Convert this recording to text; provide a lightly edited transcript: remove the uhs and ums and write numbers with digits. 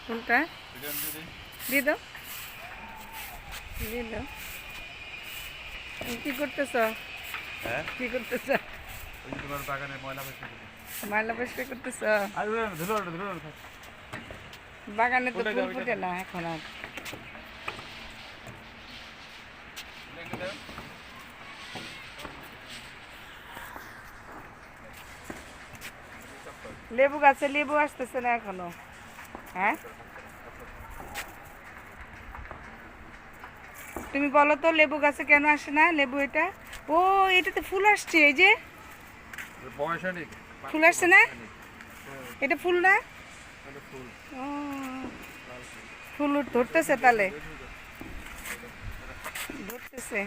কোনটা দিয়ে দাও দিয়ে দাও কি করতেছ হ্যাঁ কি করতেছ ওই যে তোমার বাগানে ময়লা ময়লা পরিষ্কার করতেছ আর ধুলো ধুলো বাগানে তো ফুল ফুটে না এখন আর লেবু গাছে লেবু আসতেছে না এখনো হ্যাঁ তুমি বলো তো লেবু গাছে কেন আসে না লেবু এটা ও এটাতে ফুল আসছে এই যে বয়স নেই ফুল আসছে না এটা ফুল না ও ফুল ধরতেছে তাহলে ধরতেছে